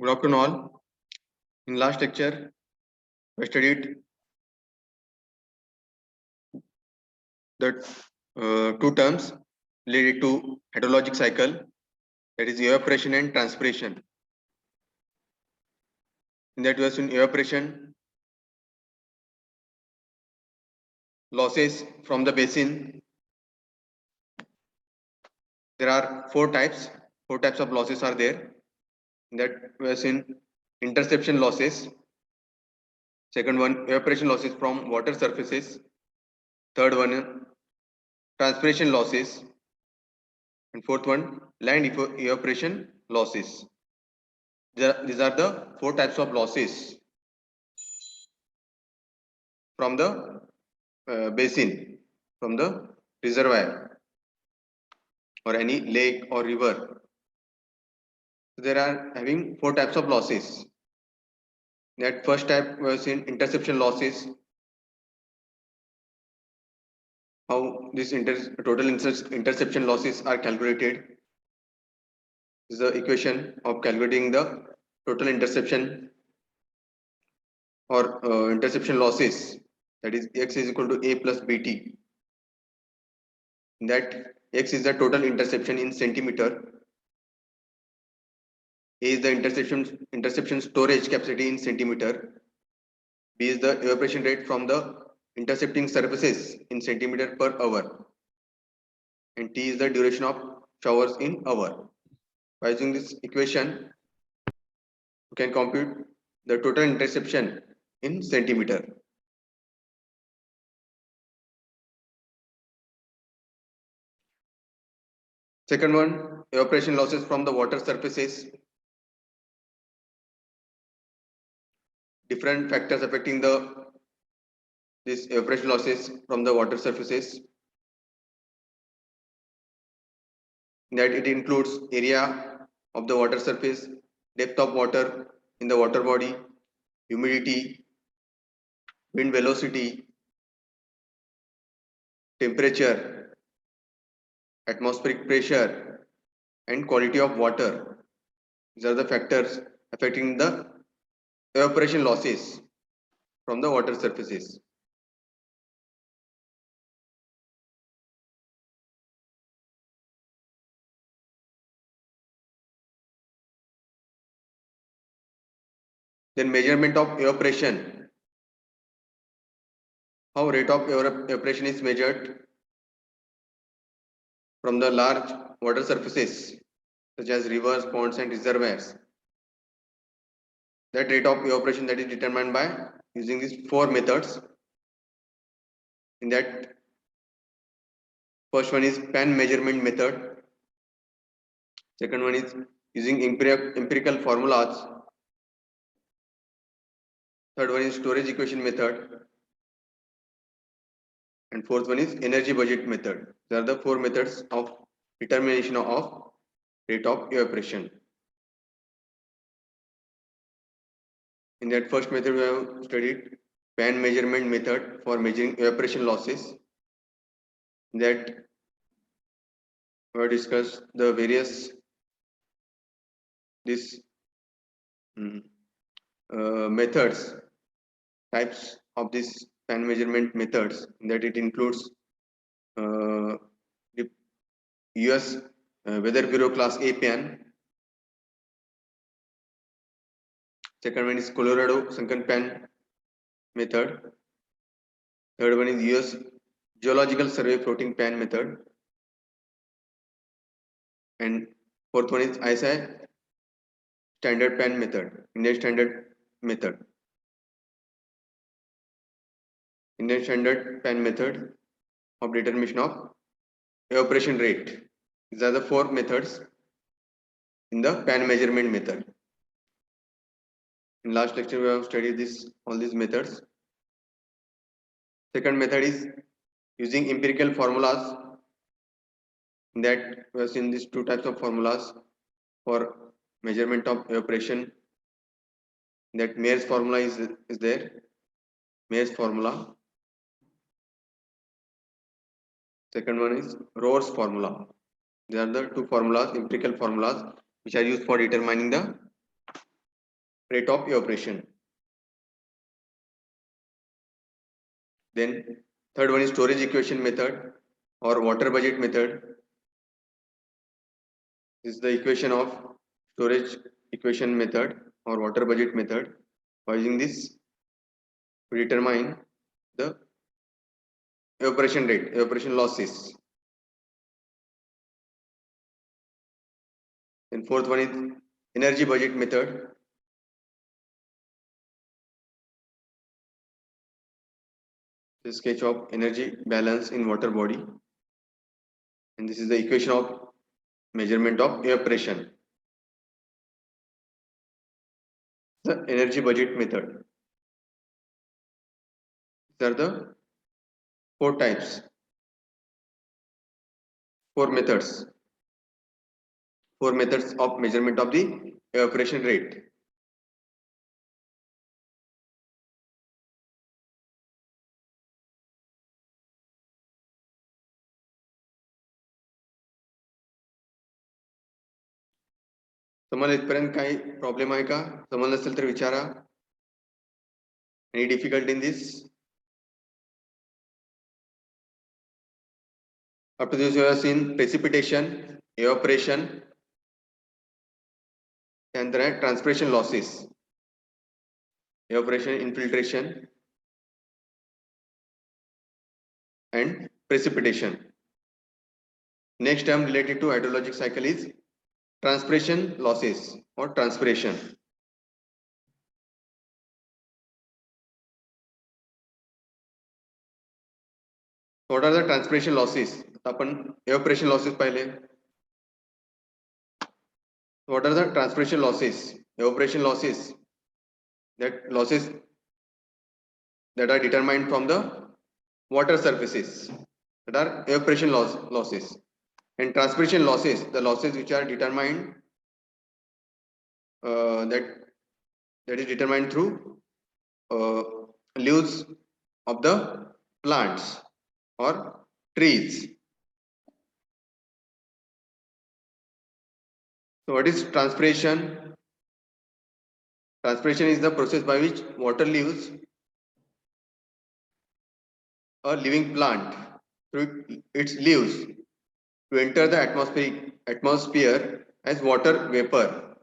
Good afternoon all. In last lecture, we studied the two terms related to hydrologic cycle, that is evaporation and transpiration. In that was in evaporation, losses from the basin. There are four types. Four types of losses are there. In that was in interception losses. Second one, evaporation losses from water surfaces. Third one, transpiration losses. And fourth one, land evaporation losses. These are the four types of losses from the basin, from the reservoir or any lake or river. So there are having four types of losses. That first type was in interception losses. How this total interception losses are calculated. This is the equation of calculating the total interception or interception losses. That is x is equal to a plus bt. That x is the total interception in centimeter. A is the interception storage capacity in centimeter. B is the evaporation rate from the intercepting surfaces in centimeter per hour. And T is the duration of showers in hour. By using this equation, you can compute the total interception in centimeter. Second one, evaporation losses from the water surfaces. Different factors affecting this evaporation losses from the water surfaces. That it includes area of the water surface, depth of water in the water body, humidity, wind velocity, temperature, atmospheric pressure, and quality of water. These are the factors affecting the evaporation losses from the water surfaces. Then measurement of evaporation. How rate of evaporation is measured from the large water surfaces such as rivers, ponds, and reservoirs. That rate of evaporation that is determined by using these four methods. In that, first one is pan measurement method. Second one is using empirical formulas. Third one is storage equation method. And fourth one is energy budget method. These are the four methods of determination of rate of evaporation. In that first method, we have studied pan measurement method for measuring evaporation losses. In that we have discussed the various methods, types of this pan measurement methods. In that it includes the US Weather Bureau Class A pan. Second one is Colorado sunken pan method. Third one is US Geological Survey floating pan method. And fourth one is ISI standard pan method, Indian standard method. Indian standard pan method of determination of evaporation rate. These are the four methods in the pan measurement method. In last lecture, we have studied all these methods. Second method is using empirical formulas. In that we have seen these two types of formulas for measurement of evaporation. That Mayer's formula is there. Mayer's formula. Second one is Rohr's formula. These are the two formulas, empirical formulas, which are used for determining the rate of evaporation. Then third one is storage equation method or water budget method. This is the equation of storage equation method or water budget method. By using this, we determine the evaporation rate, evaporation losses. Then fourth one is energy budget method. The sketch of energy balance in water body. And this is the equation of measurement of evaporation. The energy budget method. These are the four types, four methods of measurement of the evaporation rate. समजलं इथपर्यंत काही problem आहे का? समजलं असेल तर विचारा. Any difficulty in this? Up to this you have seen precipitation, evaporation, and then transpiration losses, evaporation, infiltration, and precipitation. Next term related to hydrologic cycle is transpiration losses or transpiration. What are the transpiration losses? आपण evaporation losses पाहिले. What are the transpiration losses? Evaporation losses, that losses that are determined from the water surfaces, that are evaporation losses. And transpiration losses, the losses which are determined that is determined through leaves of the plants or trees. So what is transpiration? Transpiration is the process by which water leaves a living plant through its leaves to enter the atmosphere as water vapor.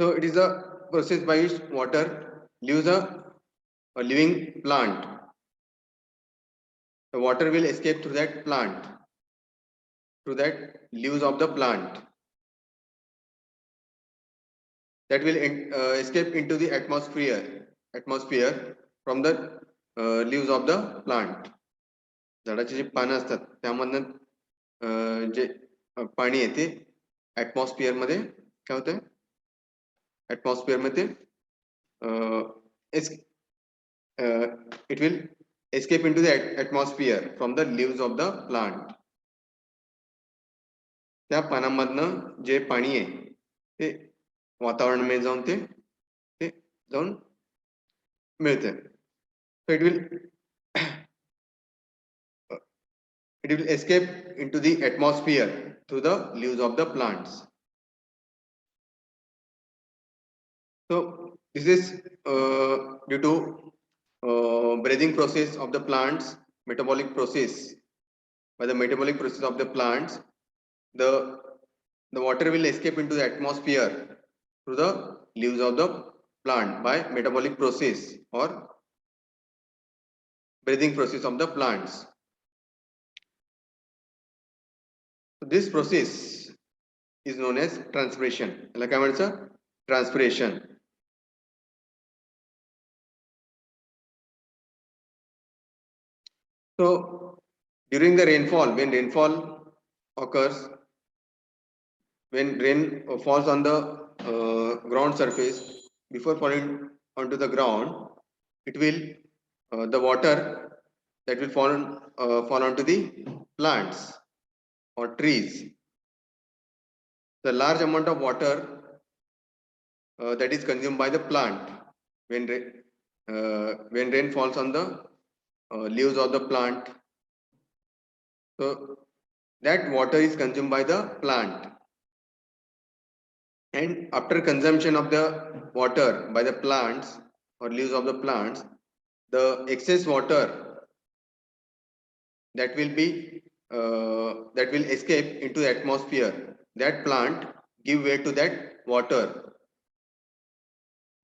So it is a process by which water leaves a living plant. The water will escape through that plant, through that leaves of the plant, that will escape into the atmosphere from the leaves of the plant. झाडाची जी पानं असतात त्यामधनं जे पाणी येते atmosphere मध्ये काय होतं, atmosphere मध्ये it will escape into the atmosphere from the leaves of the plant. त्या पानांमधनं जे पाणी आहे ते वातावरणामध्ये जाऊन ते जाऊन मिळते. So it will escape into the atmosphere through the leaves of the plants. So this is due to breathing process of the plants, metabolic process. By the metabolic process of the plants, the water will escape into the atmosphere through the leaves of the plant by metabolic process or breathing process of the plants. So this process is known as transpiration. Like I mentioned, transpiration. So during the rainfall, when rainfall occurs, when rain falls on the ground surface, before falling onto the ground, it will the water that will fall onto the plants or trees. The large amount of water that is consumed by the plant when rain falls on the leaves of the plant. So that water is consumed by the plant. And after consumption of the water by the plants or leaves of the plants, the excess water that will be that will escape into the atmosphere, that plant give way to that water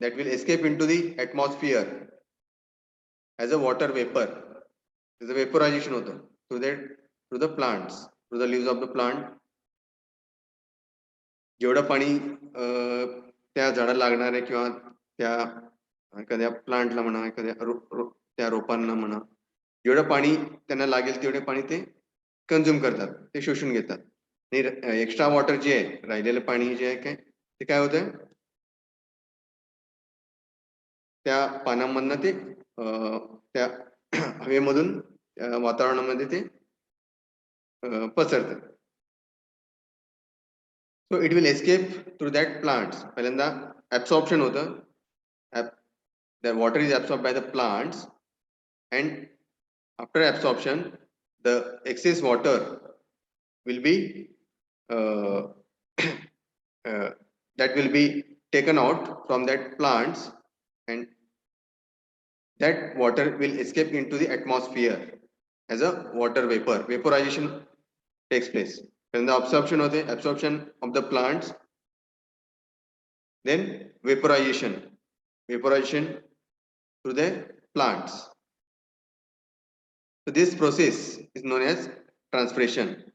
that will escape into the atmosphere as a water vapor. Is a vaporization होतं through the plants, through the leaves of the plant. जेवढं पाणी त्या झाडाला लागणार आहे किंवा त्या एखाद्या प्लांटला म्हणा, एखाद्या त्या रोपांना म्हणा, जेवढं पाणी त्यांना लागेल तेवढे पाणी ते कंझ्युम करतात, ते शोषून घेतात. आणि एक्स्ट्रा वॉटर जे आहे, राहिलेलं पाणी जे आहे ते काय होतं, त्या पानांमधनं ते त्या हवेमधून वातावरणामध्ये ते पसरतं. So it will escape through that plants. पहिल्यांदा absorption होतं. The water is absorbed by the plants, and after absorption, the excess water will be uh, that will be taken out from that plants, and that water will escape into the atmosphere as a water vapor. Vaporization takes place. When the absorption of the plants, then vaporization through the plants. So this process is known as transpiration.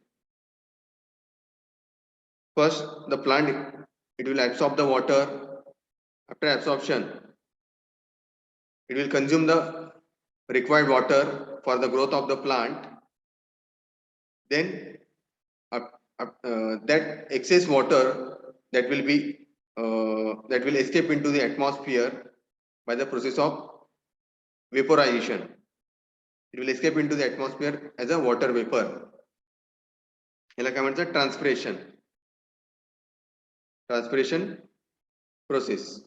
First, the plant, it will absorb the water. After absorption, it will consume the required water for the growth of the plant. Then that excess water that will escape into the atmosphere by the process of vaporization. It will escape into the atmosphere as a water vapor. याला काय म्हणतात, transpiration process.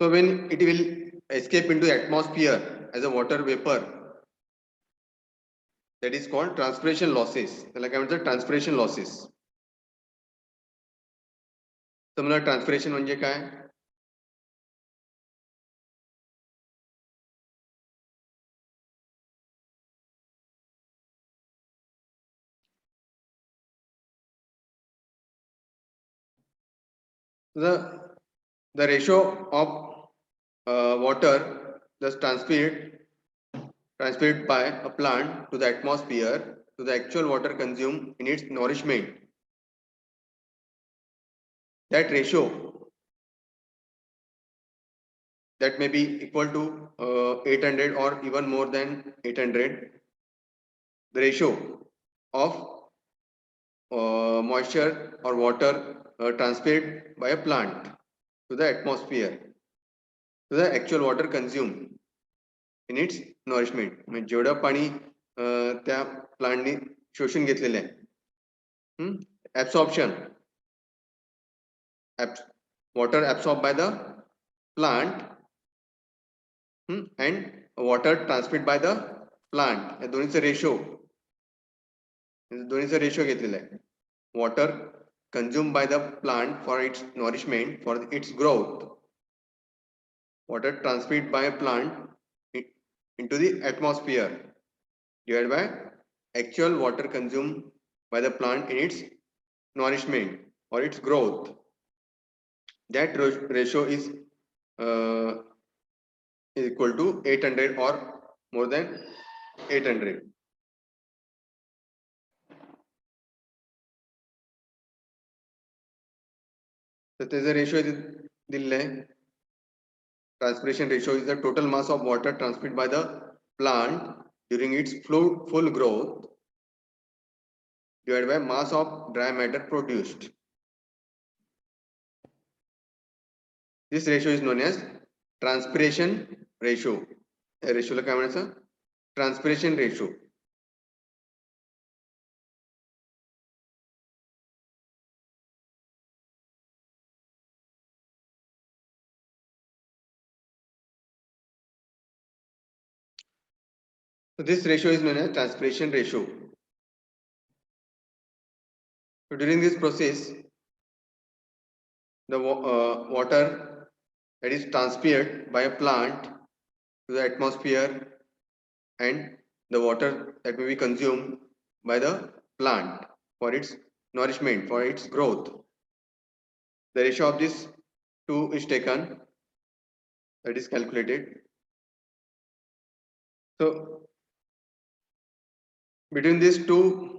So when it will escape into the atmosphere as a water vapor, that is called transpiration losses. त्याला काय म्हणतात, transpiration losses. तर मला transpiration म्हणजे काय? The ratio of water that's transpired by a plant to the atmosphere to the actual water consumed in its nourishment, that ratio that may be equal to 800 or even more than 800. The ratio of moisture or water transpired by a plant to the atmosphere to the actual water consumed in its nourishment. म्हणजे जेवढं पाणी त्या प्लांटने शोषून घेतलेलं आहे, absorption, water absorbed by the plant and water transmitted by the plant, या दोन्हीचा ratio घेतलेला आहे. Water consumed by the plant for its nourishment, for its growth, water transmitted by a plant into the atmosphere divided by actual water consumed by the plant in its nourishment or its growth. That ratio is equal to 800 or more than 800. So there is a ratio दिलेला आहे. Transpiration ratio is the total mass of water transmitted by the plant during its full growth divided by mass of dry matter produced. This ratio is known as transpiration ratio. Ratio ला काय म्हणायचं? Transpiration ratio. So this ratio is known as transpiration ratio. So during this process, the water that is transpired by a plant to the atmosphere and the water that may be consumed by the plant for its nourishment, for its growth. The ratio of this two is taken, that is calculated. So between these two,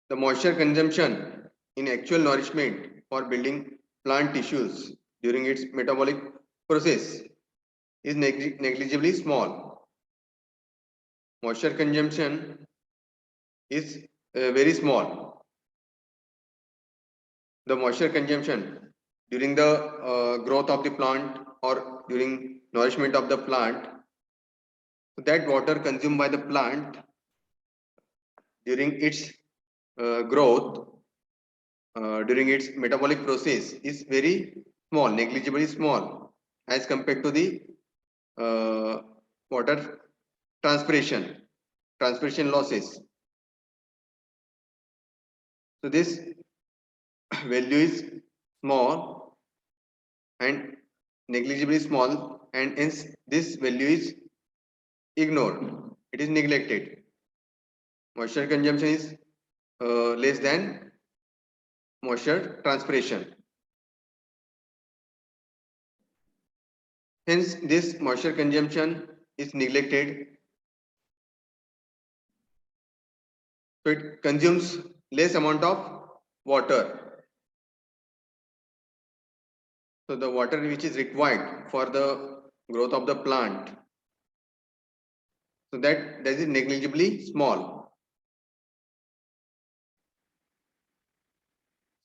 the moisture consumption in actual nourishment for building plant tissues during its metabolic process is negligibly small. Moisture consumption is very small. The moisture consumption during the growth of the plant or during nourishment of the plant, that water consumed by the plant during its growth, during its metabolic process is very small, negligibly small as compared to the water transpiration losses. So this value is small and negligibly small, and hence this value is ignored. It is neglected. Moisture consumption is less than moisture transpiration. Hence, this moisture consumption is neglected. So it consumes less amount of water. So the water which is required for the growth of the plant, so that is negligibly small.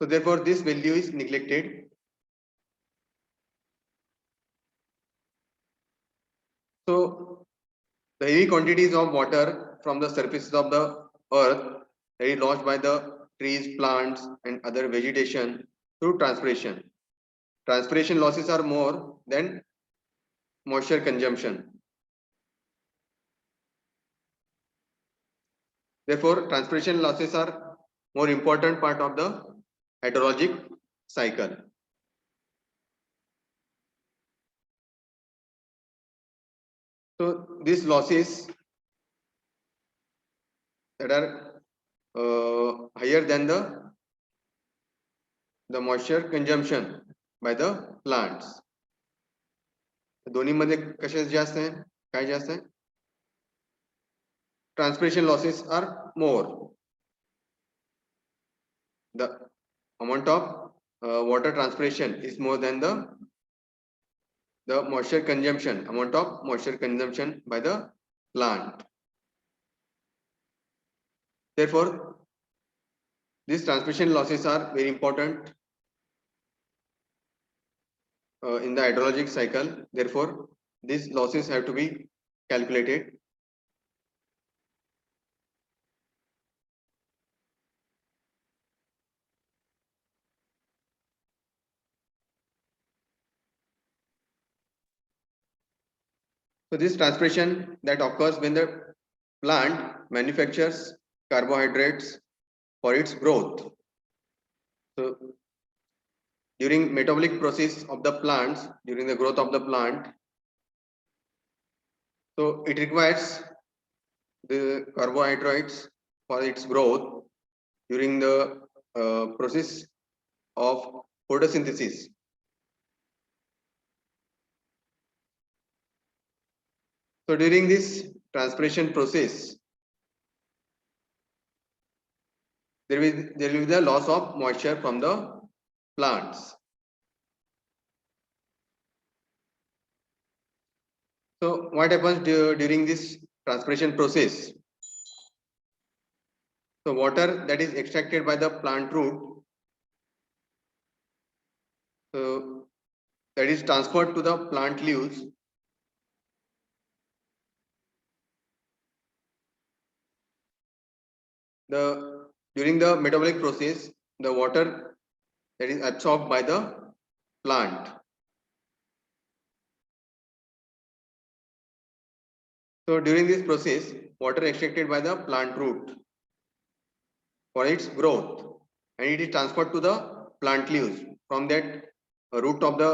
So therefore, this value is neglected. So the heavy quantities of water from the surfaces of the earth that is lost by the trees, plants, and other vegetation through transpiration. Transpiration losses are more than moisture consumption. Therefore, transpiration losses are more important part of the hydrologic cycle. So these losses that are higher than the moisture consumption by the plants. दोन्ही मध्ये कसे जास्त आहे, काय जास्त आहे? Transpiration losses are more. The amount of water transpiration is more than the moisture consumption, amount of moisture consumption by the plant. Therefore, these transpiration losses are very important in the hydrologic cycle. Therefore, these losses have to be calculated. So this transpiration that occurs when the plant manufactures carbohydrates for its growth. So during metabolic process of the plants, during the growth of the plant, so it requires the carbohydrates for its growth during the process of photosynthesis. So during this transpiration process, there will be the loss of moisture from the plants. So what happens during this transpiration process? So water that is extracted by the plant root, so that is transferred to the plant leaves. During the metabolic process, the water that is absorbed by the plant. So during this process, water extracted by the plant root for its growth, and it is transferred to the plant leaves. From that root of the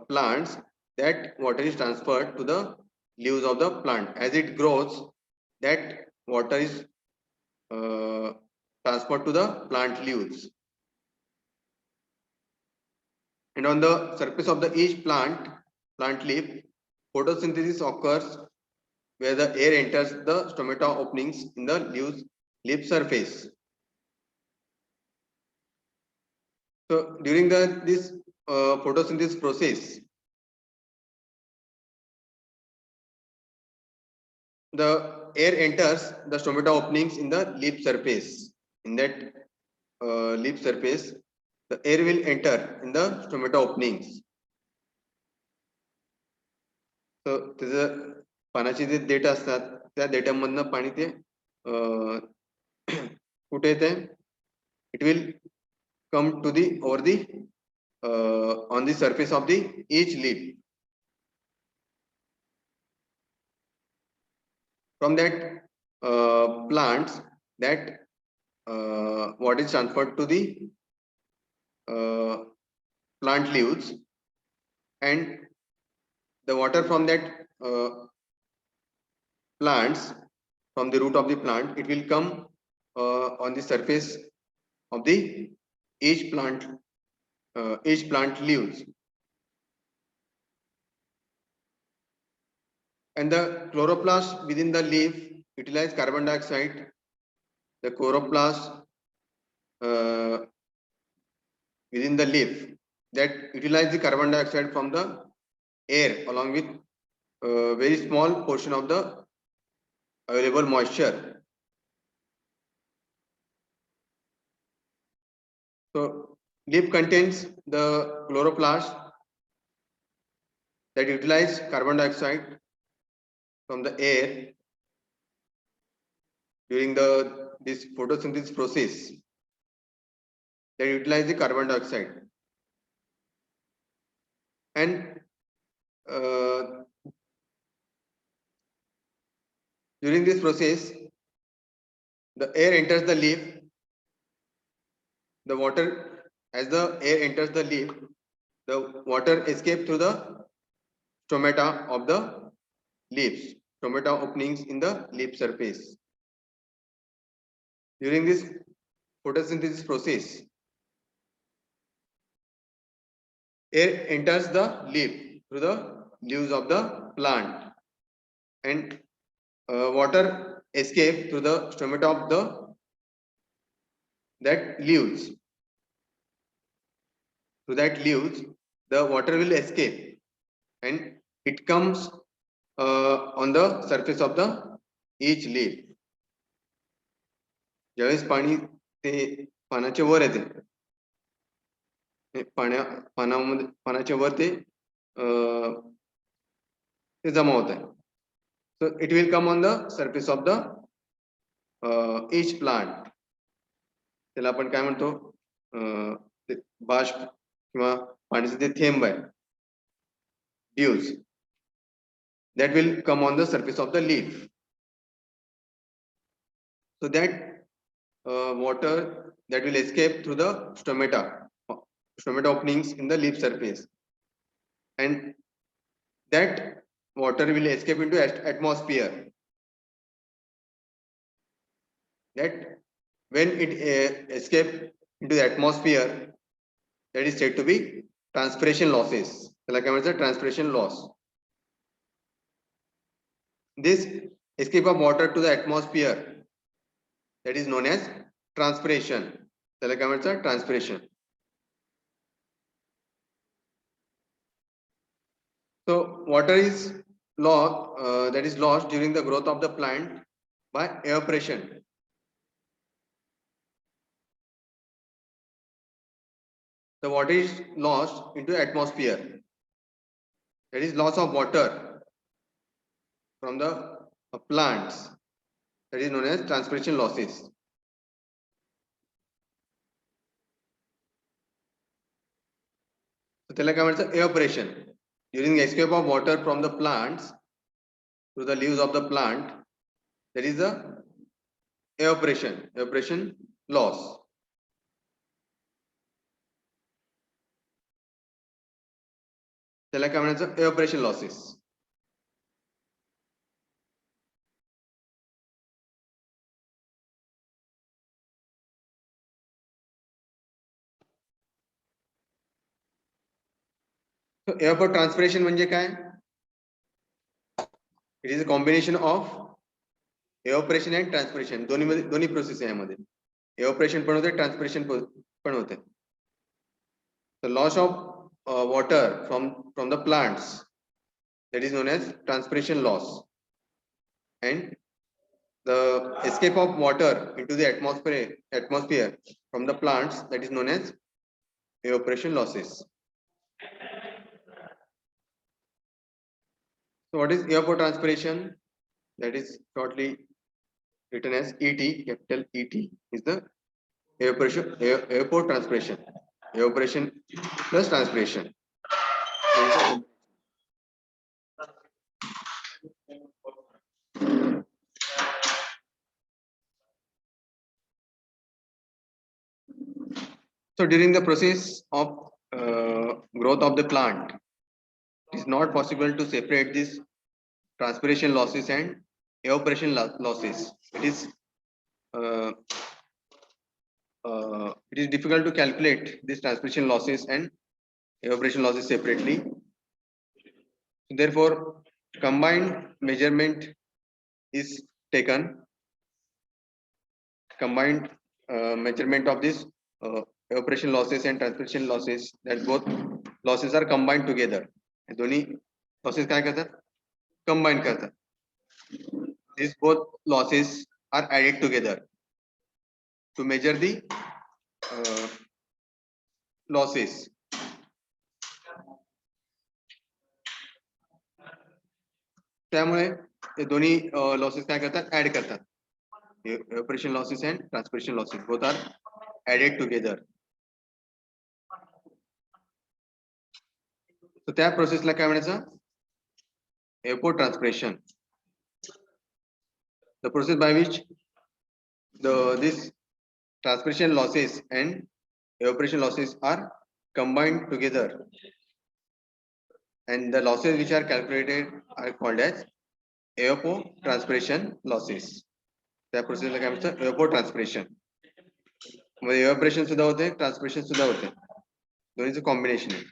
plants, that water is transferred to the leaves of the plant. As it grows, that water is transferred to the plant leaves. And on the surface of the each plant leaf, photosynthesis occurs where the air enters the stomata openings in the leaf surface. So during this photosynthesis process, the air enters the stomata openings in the leaf surface. In that leaf surface, the air will enter in the stomata openings. So त्याचं पाण्याचे जे देठ असतात त्या देठामधनं पाणी ते कुठे येते, it will come to the over the on the surface of the each leaf. From that plants, that what is transferred to the plant leaves, and the water from that plants, from the root of the plant, it will come on the surface of the each plant leaves. And the chloroplast within the leaf utilize carbon dioxide. The chloroplast within the leaf that utilize the carbon dioxide from the air along with very small portion of the available moisture. So leaf contains the chloroplast that utilize carbon dioxide from the air during this photosynthesis process, that utilize the carbon dioxide. And during this process, the air enters the leaf. The water, as the air enters the leaf, the water escapes through the stomata of the leaves, stomata openings in the leaf surface. During this photosynthesis process, air enters the leaf through the leaves of the plant, and water escapes through the stomata of that leaves. Through that leaves, the water will escape, and it comes on the surface of the each leaf. ज्यावेळेस पाणी ते पानाच्या वर येते, पानाच्या वर ते जमा होत आहे. So it will come on the surface of the each plant. त्याला आपण काय म्हणतो, बाष्प किंवा पाण्याचे जे थेंब आहे, dews, that will come on the surface of the leaf. So that water that will escape through the stomata openings in the leaf surface, and that water will escape into atmosphere. That when it escape into the atmosphere, that is said to be transpiration losses. Like I said, transpiration loss. This escape of water to the atmosphere, that is known as transpiration. Like I said, transpiration. So water is lost, that is lost during the growth of the plant by evaporation. The water is lost into atmosphere. That is loss of water from the plants. That is known as transpiration losses. So त्याला काय म्हणायचं, evaporation. During the escape of water from the plants through the leaves of the plant, there is a evaporation. Evaporation loss. त्याला काय म्हणायचं, evaporation losses. evapotranspiration म्हणजे काय? It is a combination of evaporation and transpiration. दोन्ही process आहे यामध्ये. evaporation पण होते, ट्रान्सपिरेशन पण होते. The loss of water from the plants, that is known as transpiration loss, and the escape of water into the atmosphere from the plants, that is known as evaporation losses. So what is evapotranspiration? That is shortly written as ET, capital ET, is the evapotranspiration. Evaporation plus transpiration. So during the process of growth of the plant, it is not possible to separate this transpiration losses and evaporation losses. Uh, it is difficult to calculate this transpiration losses and evaporation losses separately. Therefore, combined measurement is taken. Combined measurement of this evaporation losses and transpiration losses, that both losses are combined together. दोन्ही losses काय करतात? Combine करतात. These both losses are added together to measure the losses. त्यामुळे हे दोन्ही losses काय करतात? Add करतात. Evaporation losses and transpiration losses both are added together. So त्या प्रोसेसला काय म्हणायचं? Evapotranspiration. The process by which this transpiration losses and evaporation losses are combined together, and the losses which are calculated are called as evapotranspiration losses. त्या प्रोसेसला काय म्हणतात? evapotranspiration. म्हणजे evaporation सुद्धा होते, transpiration सुद्धा होते, दोन्हीचं कॉम्बिनेशन आहे.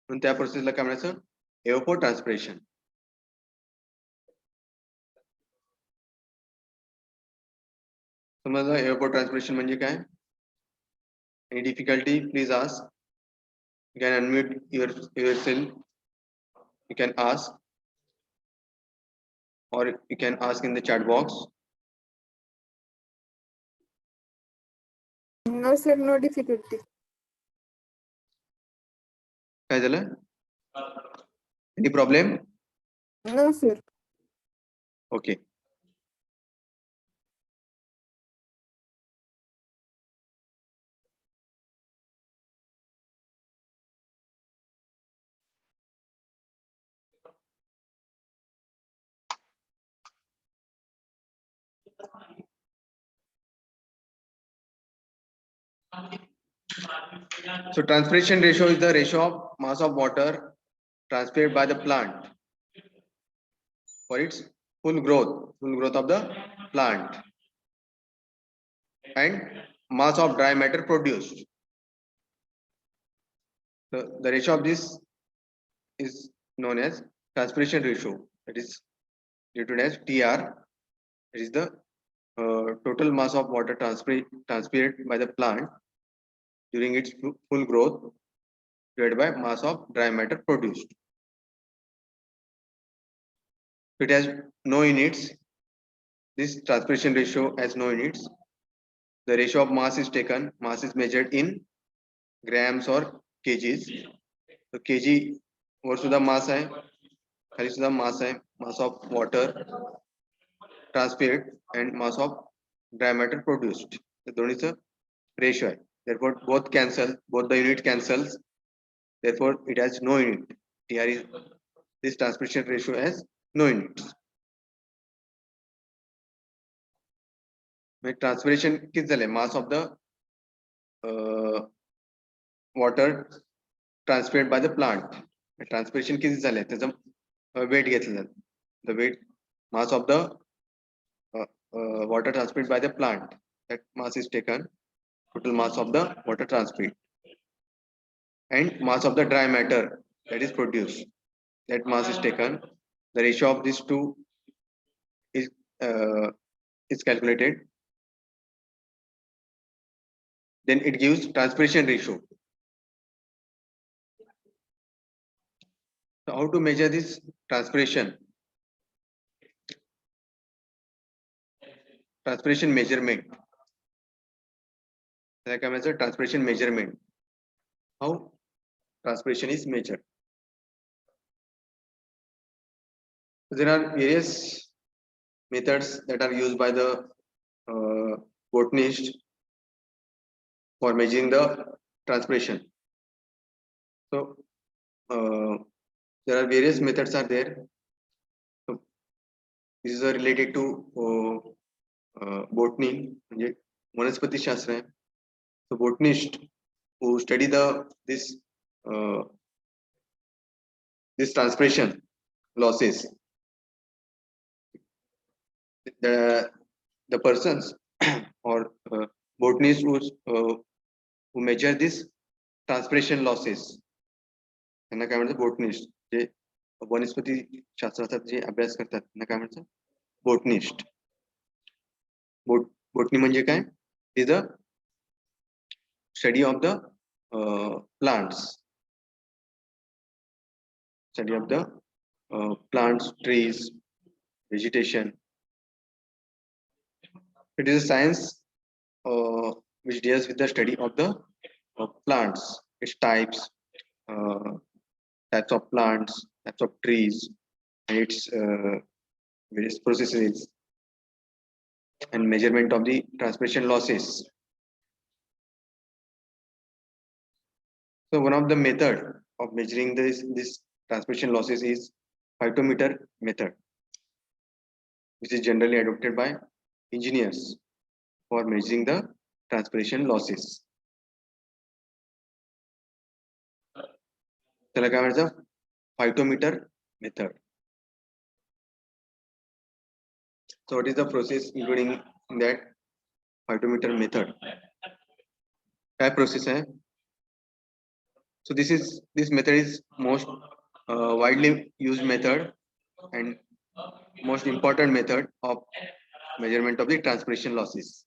म्हणून त्या प्रोसेसला काय म्हणायचं? evapotranspiration. समजलं evapotranspiration म्हणजे काय? Any difficulty, please ask. You can unmute yourself. You can ask, or you can ask in the chat box. No sir, no difficulty. काय झालं? Any problem? No sir. Okay. So transpiration ratio is the ratio of mass of water transpired by the plant for its full growth of the plant, and mass of dry matter produced. So the ratio of this is known as transpiration ratio. That is written as TR. It is the total mass of water transpired by the plant during its full growth divided by mass of dry matter produced. It has no units. This transpiration ratio has no units. The ratio of mass is taken. Mass is measured in grams or kgs. So kg वर सुद्धा mass आहे, खाली सुद्धा mass आहे. Mass of water transpired and mass of dry matter produced. The दोन्हीचं ratio आहे. Therefore both the unit cancels. Therefore it has no unit. Here is this transpiration ratio has no units. म्हणजे transpiration किती झाले mass of the water transpirate by the plant. Transpiration किती झाले त्याचं weight घेतलं जातं. The weight mass of the water transpired by the plant, that mass is taken, total mass of the water transpired, and mass of the dry matter that is produced, that mass is taken. The ratio of these two is uh, is calculated, then it gives transpiration ratio. So how to measure this transpiration? Transpiration measurement. Like I mentioned, transpiration measurement. How transpiration is measured? There are various methods that are used by the botanist for measuring the transpiration. So there are various methods are there. So this is related to botany, म्हणजे वनस्पति शास्त्र है. So botanist who study this transpiration losses, the persons or botanists who measure this transpiration losses, त्यांना काय म्हणतात botanist. जे वनस्पती शास्त्राचा जे अभ्यास करतात त्यांना काय म्हणतात बोटनिस्ट. बोटनी म्हणजे काय? Is the study of the plants, study of the plants, trees, vegetation. It is a science which deals with the study of the plants, its types, types of plants, types of trees, and its various processes, and measurement of the transpiration losses. So one of the method of measuring this transpiration losses is phytometer method, which is generally adopted by engineers for measuring the transpiration losses. त्याला काय म्हणायचं? Phytometer method. So what is the process including in that phytometer method? What process है? So this method is most widely used method and most important method of measurement of the transpiration losses.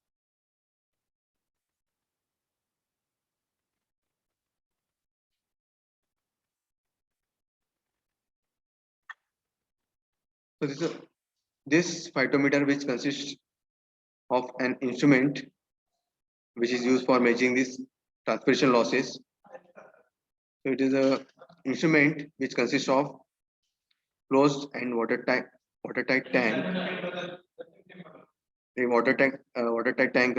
So this phytometer, which consists of an instrument which is used for measuring these transpiration losses. So it is a instrument which consists of closed and watertight tank. A watertight tank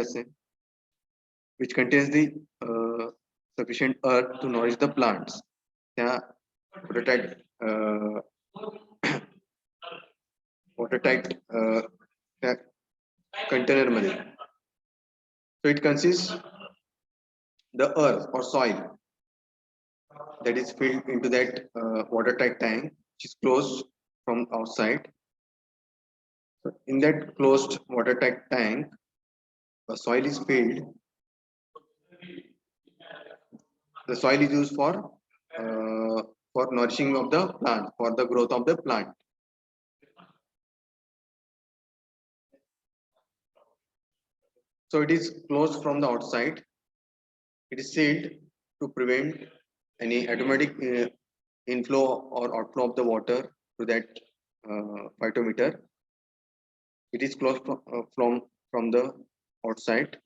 which contains the sufficient earth to nourish the plants. Yeah, watertight container मध्ये. So it consists the earth or soil that is filled into that watertight tank, which is closed from outside. So in that closed watertight tank, the soil is filled. The soil is used for nourishing of the plant, for the growth of the plant. So it is closed from the outside. It is sealed to prevent any automatic inflow or outflow of the water to that phytometer. It is closed from the outside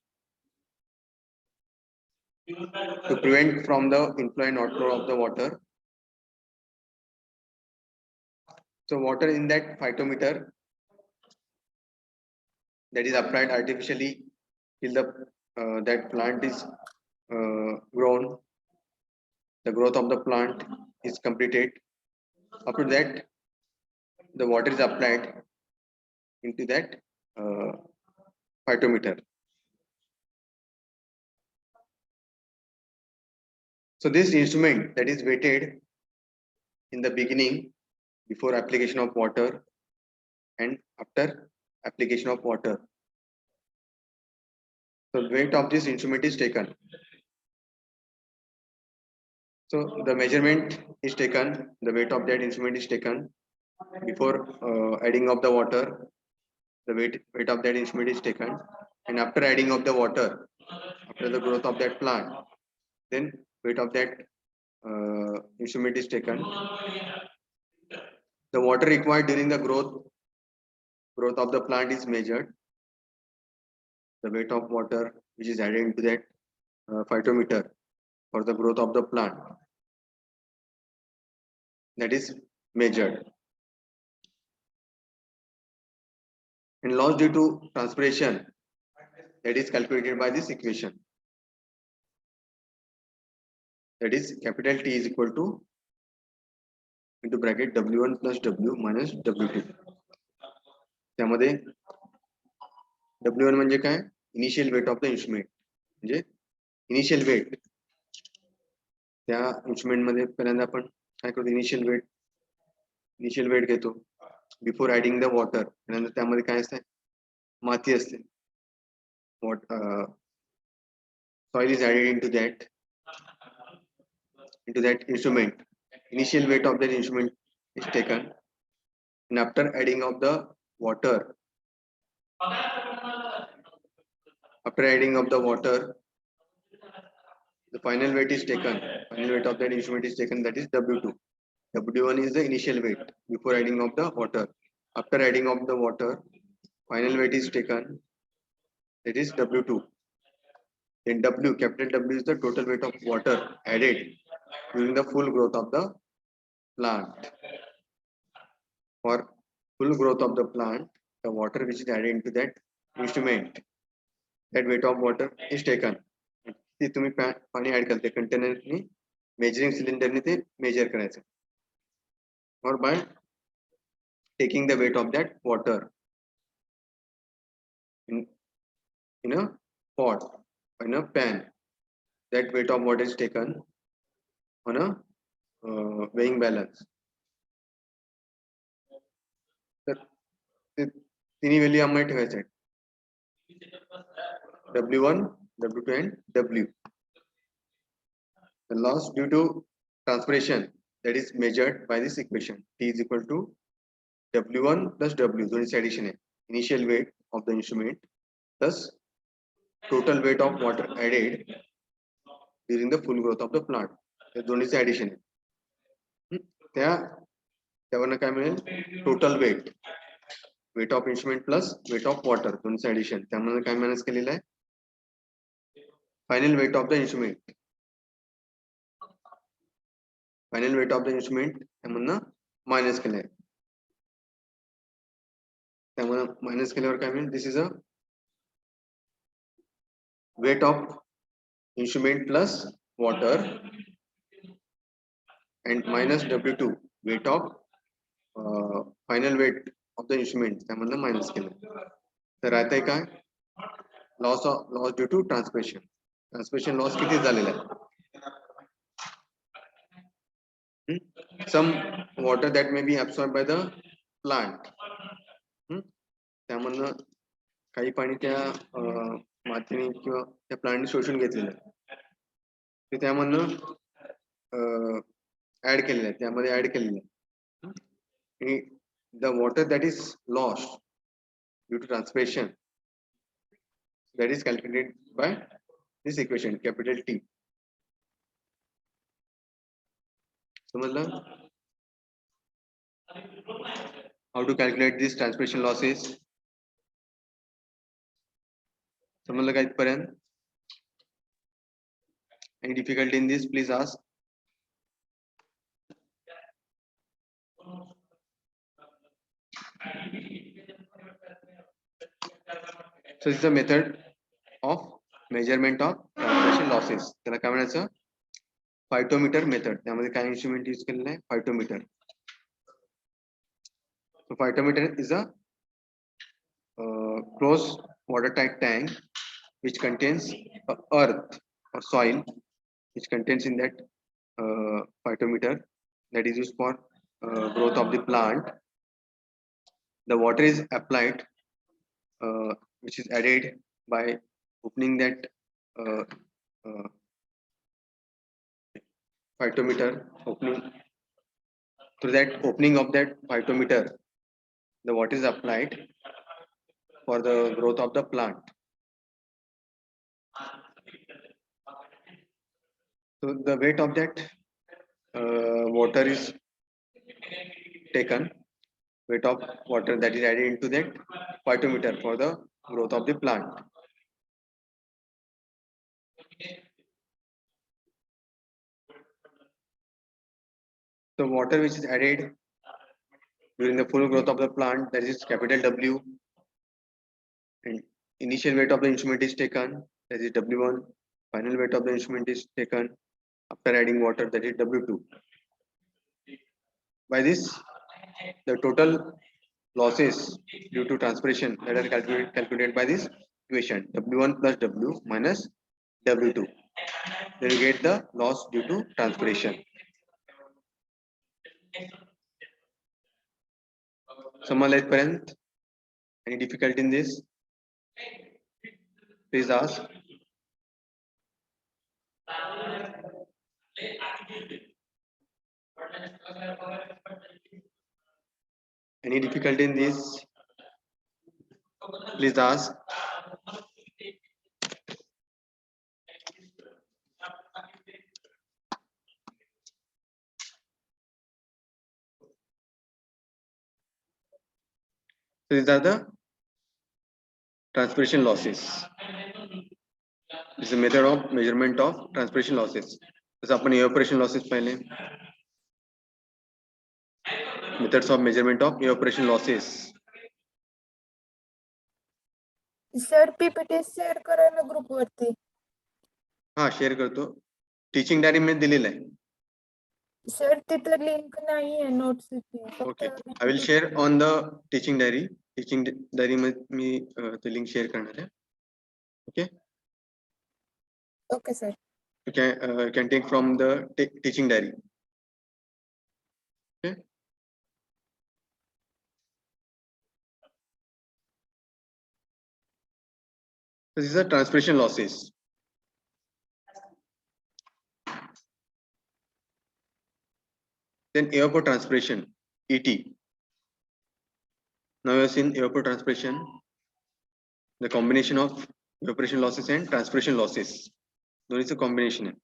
to prevent from the inflow and outflow of the water. So water in that phytometer that is applied artificially till the that plant is grown, the growth of the plant is completed. After that, the water is applied into that phytometer. So this instrument that is weighted in the beginning before application of water and after application of water. So weight of this instrument is taken. So the measurement is taken, the weight of that instrument is taken before adding of the water. The weight of that instrument is taken, and after adding of the water, after the growth of that plant, then weight of that instrument is taken. The water required during the growth of the plant is measured. The weight of water which is added into that phytometer for the growth of the plant, that is measured. And loss due to transpiration, that is calculated by this equation. That is capital T is equal to into bracket W1 plus W minus W2. त्यामध्ये W1 म्हणजे काय? Initial weight of the instrument, म्हणजे initial wait. त्या instrument मध्ये पहिल्यांदा आपण काय करतो, इनिशियल वेट घेतो बिफोर ऍडिंग द वॉटर. त्यानंतर त्यामध्ये काय असते, माती असते. Soil is added into that instrument. Initial weight of that instrument is taken, and after adding of the water, the final weight is taken. Final weight of that instrument is taken, that is W2. W1 is the initial weight before adding of the water. After adding of the water, final weight is taken, that is W2. Then W, capital W is the total weight of water added during the full growth of the plant. For full growth of the plant, the water which is added into that instrument, that weight of water is taken. ते तुम्ही पाणी add करते कंटेनरनी, measuring सिलेंडरने ते major करायचं. or by taking the weight of that water in a pot, in a pan. That weight of water is taken on a weighing balance. तर तिन्ही value आम्हाला ठेवायचे आहेत, W1, W2 and W. The loss due to transpiration, that is measured by this equation. T is equal to W1 plus W, दोन्हीची addition आहे. Initial weight of the instrument plus total weight of water added during the full growth of the plant. त्या दोन्हीची addition आहे. त्यावरनं काय मिळेल, total weight of instrument plus weight of water, दोन्हीचं addition. त्यामध्ये काय minus केलेलं आहे, final weight of the instrument. Final weight of the instrument त्यामधनं मायनस केलंय. त्यामुळे मायनस केल्यावर काय मिळेल, this is a weight of instrument plus water and minus W2, weight of final weight of the instrument, त्यामधनं minus केलं. तर राहतंय काय, loss due to transpiration loss किती झालेला आहे. Some water that may be absorbed by the plant, त्यामधनं काही पाणी त्या मातीने किंवा त्या प्लांटने शोषून घेतलेलं आहे, ते त्यामधनं ऍड केलेलं आहे, त्यामध्ये ऍड केलेलं आहे. The water that is lost due to transpiration, that is calculated by this equation, capital T. समजलं? How to calculate these transpiration losses? समजलं का इथपर्यंत? Any difficulty in this, please ask. So this is a method of measurement of transpiration losses. त्याला काय म्हणायचं, फायटोमीटर method. त्यामध्ये काय instrument use केलेलं आहे, फायटोमीटर. So phytometer is a closed watertight tank which contains earth or soil, which contains in that phytometer that is used for growth of the plant. The water is applied, which is added by opening that uh, uh, phytometer, opening through that opening of that phytometer, the water is applied for the growth of the plant. So the weight of that water is taken, weight of water that is added into that phytometer for the growth of the plant. The water which is added during the full growth of the plant, that is capital W, and initial weight of the instrument is taken, that is W1. Final weight of the instrument is taken after adding water, that is W2. By this, the total losses due to transpiration that are calculated by this equation, W1 plus W minus W2. Then you get the loss due to transpiration. Someone parent, any difficulty in this? Please ask. Any difficulty in this? Please ask. So these are the transpiration losses. This is a method of measurement of transpiration losses. जैसे अपन evaporation losses पहले. Methods of measurement of evaporation losses. Sir PPT share करा ना group वरती. हाँ share करतो. Teaching diary मध्ये दिलेलं आहे. सर तिथं लिंक नाहीये नोट्सची. Okay, I will share on the teaching diary. Teaching diary मध्ये मी ते लिंक शेअर करणार आहे. Okay. Okay sir. You can take from the teaching diary. Okay. So these are transpiration losses. Then evapotranspiration, ET. Now you have seen evapotranspiration, the combination of evaporation losses and transpiration losses. There is a combination.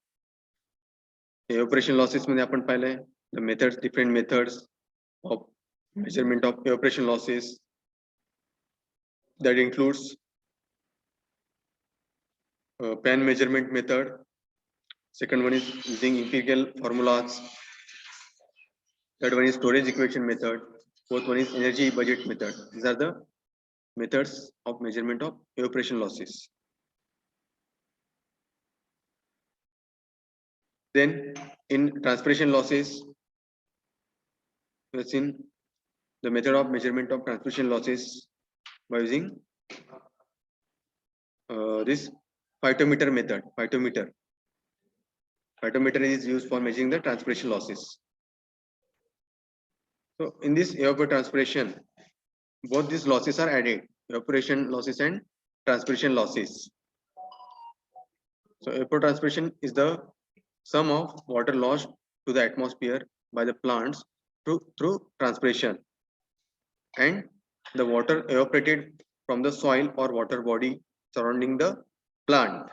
Evaporation losses मध्ये आपण पाहिले the methods, different methods of measurement of evaporation losses. That includes pan measurement method. Second one is using empirical formulas. Third one is storage equation method. Fourth one is energy budget method. These are the methods of measurement of evaporation losses. Then in transpiration losses, we have seen the method of measurement of transpiration losses by using this phytometer method. Phytometer is used for measuring the transpiration losses. So in this evapotranspiration, both these losses are added, evaporation losses and transpiration losses. So evapotranspiration is the sum of water lost to the atmosphere by the plants through transpiration, and the water evaporated from the soil or water body surrounding the plant.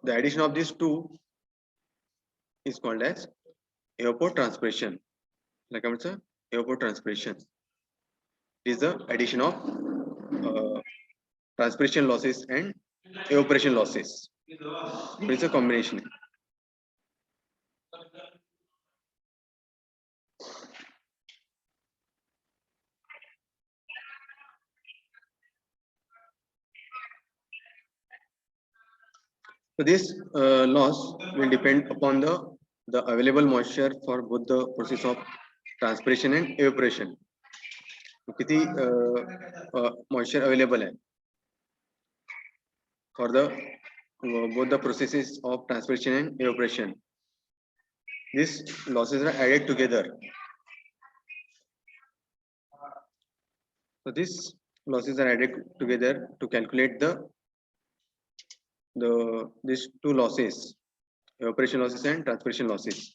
The addition of these two is called as evapotranspiration. Like I said, evapotranspiration is the addition of transpiration losses and evaporation losses. It's a combination. So this loss will depend upon the available moisture for both the process of transpiration and evaporation. किती moisture available आहे for the both the processes of transpiration and evaporation. These losses are added together. So these losses are added together to calculate these two losses, evaporation losses and transpiration losses.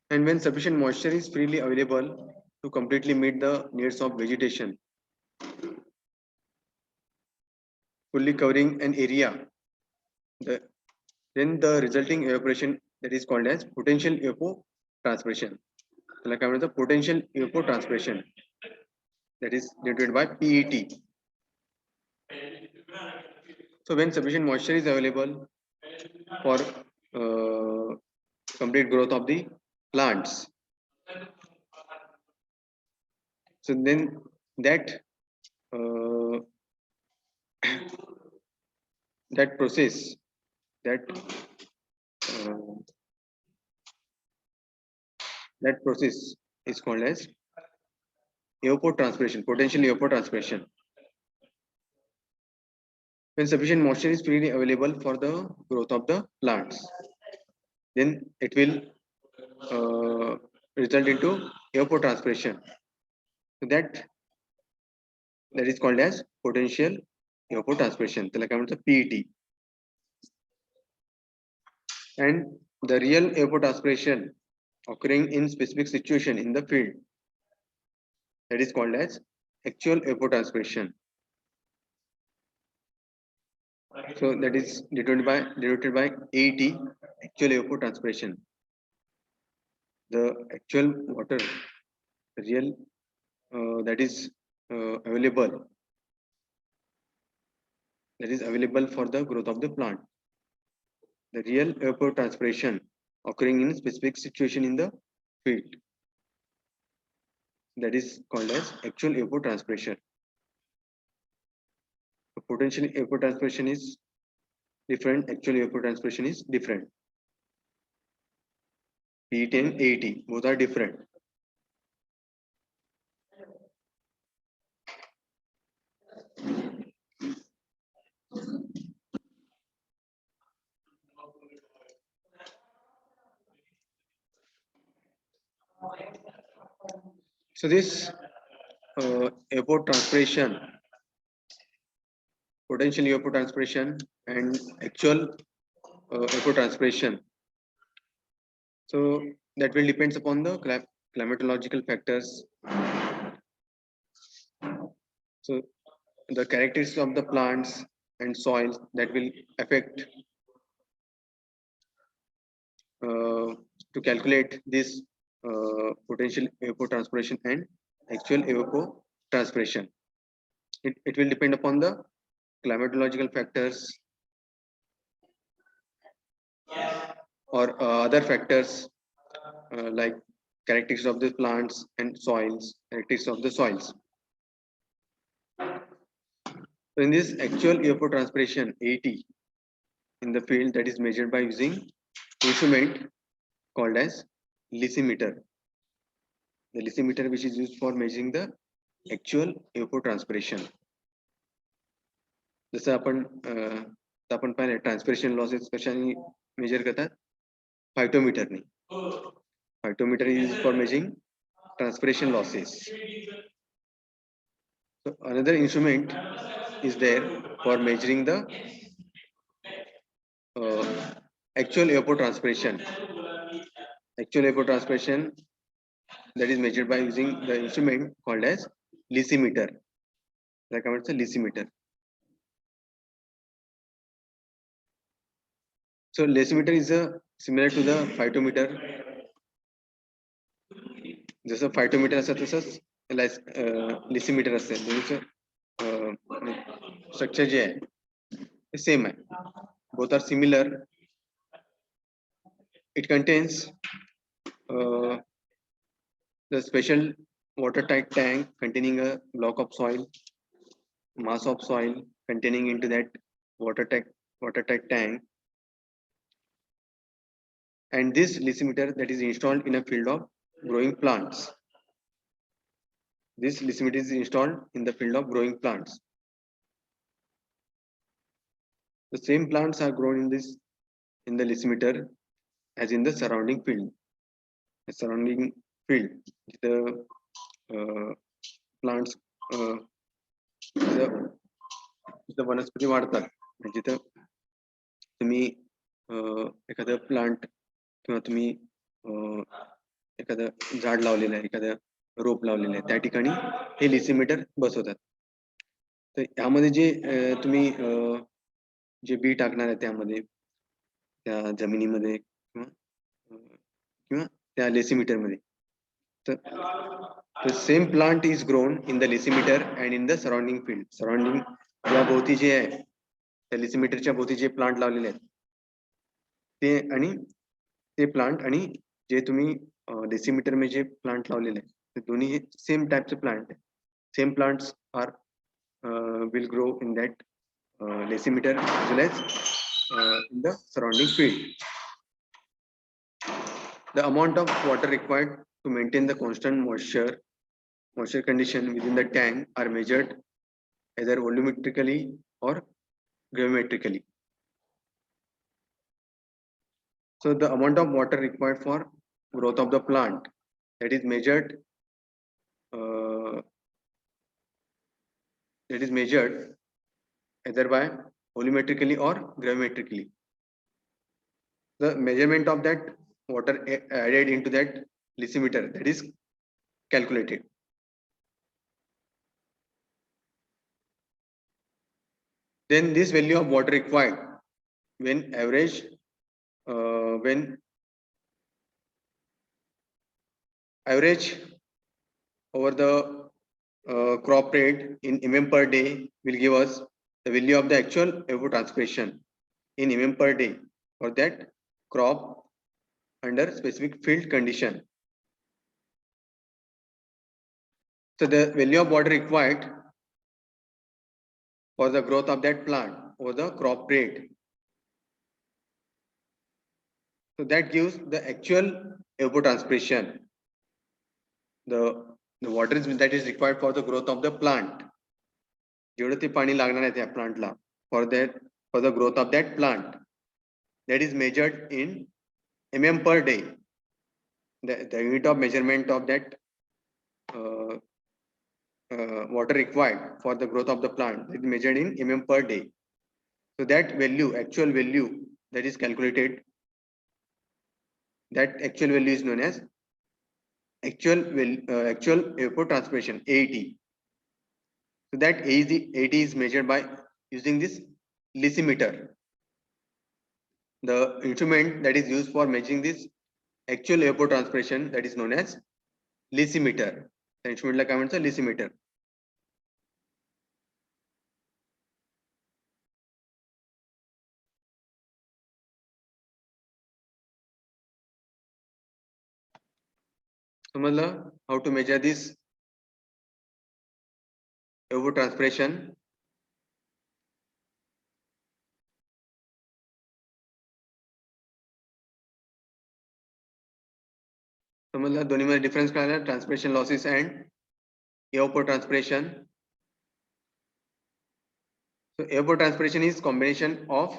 And when sufficient moisture is freely available to completely meet the needs of vegetation, fully covering an area, then the resulting evaporation, that is called as potential evapotranspiration. त्याला काय म्हणतात potential evapotranspiration, that is denoted by PET. So when sufficient moisture is available for complete growth of the plants, so then that that process, that process is called as evapotranspiration, potential evapotranspiration. When sufficient moisture is freely available for the growth of the plants, then it will result into evapotranspiration. So that is called as potential evapotranspiration. त्याला काय म्हणतात PET. And the real evapotranspiration occurring in specific situation in the field, that is called as actual evapotranspiration. So that is denoted by AET, actual evapotranspiration. The actual water, the real that is available for the growth of the plant. The real evapotranspiration occurring in specific situation in the field, that is called as actual evapotranspiration. The potential evapotranspiration is different, actual evapotranspiration is different. PET and AET, both are different. So this evapotranspiration, potential evapotranspiration and actual evapotranspiration, so that will depends upon the climatological factors. So the characteristics of the plants and soils that will affect to calculate this potential evapotranspiration and actual evapotranspiration. It will depend upon the climatological factors or other factors like characteristics of the plants and soils, characteristics of the soils. So in this actual evapotranspiration, AT, in the field, that is measured by using instrument called as lysimeter. The lysimeter which is used for measuring the actual evapotranspiration. जसं आपण पाहिलं transpiration losses कशाने major करतात, फायटोमीटरने. Phytometer is for measuring transpiration losses. So another instrument is there for measuring the actual evapotranspiration. Actual evapotranspiration, that is measured by using the instrument called as lysimeter. Like I would say lysimeter. So lysimeter is similar to the phytometer. जसं phytometer असतं तसंच lysimeter असते. दोन्हीचं structure जे आहे ते same आहे. Both are similar. It contains the special watertight tank containing a block of soil, mass of soil containing into that watertight tank. and this lysimeter that is installed in a field of growing plants. This lysimeter is installed in the field of growing plants. The same plants are grown in the lysimeter as in the surrounding field. The surrounding field, the plants, the वनस्पती वाढतात जिथं तुम्ही एखादं plant किंवा तुम्ही एखादं झाड लावलेलं आहे, एखादं रोप लावलेलं आहे, त्या ठिकाणी हे लिसिमीटर बसवतात. तर यामध्ये जे तुम्ही जे बी टाकणार आहे त्यामध्ये, त्या जमिनीमध्ये किंवा त्या लिसिमीटर मध्ये, तर same plant is grown in the lysimeter and in the surrounding field. Surrounding या भोवती जे आहे, त्या लिसिमीटरच्या भोवती जे प्लांट लावलेले आहेत ते, आणि ते प्लांट आणि जे तुम्ही लिसिमीटर मध्ये जे प्लांट लावलेले आहेत, ते दोन्ही सेम टाइपचे प्लांट आहे. Same plants are will grow in that lysimeter as well as in the surrounding field. The amount of water required to maintain the constant moisture condition within the tank are measured either volumetrically or gravimetrically. So the amount of water required for growth of the plant, that is measured either by volumetrically or gravimetrically. The measurement of that water added into that lysimeter, that is calculated. Then this value of water required when average over the crop rate in mm per day will give us the value of the actual evapotranspiration in mm per day for that crop under specific field condition. So the value of water required for the growth of that plant over the crop rate, so that gives the actual evapotranspiration. The water that is required for the growth of the plant, जेवढं ते पाणी लागणार आहे त्या प्लांटला for the growth of that plant, that is measured in mm per day. The unit of measurement of that water required for the growth of the plant is measured in mm per day. So that value, actual value that is calculated, that actual value is known as actual evapotranspiration, AET. So that AET is measured by using this lysimeter. The instrument that is used for measuring this actual evapotranspiration, that is known as lysimeter. The instrument ला काय म्हणतात? Lysimeter. समजलं how to measure this evapotranspiration? समजलं दोन्हीमध्ये difference काय आहे? Transpiration losses and evapotranspiration. So evapotranspiration is combination of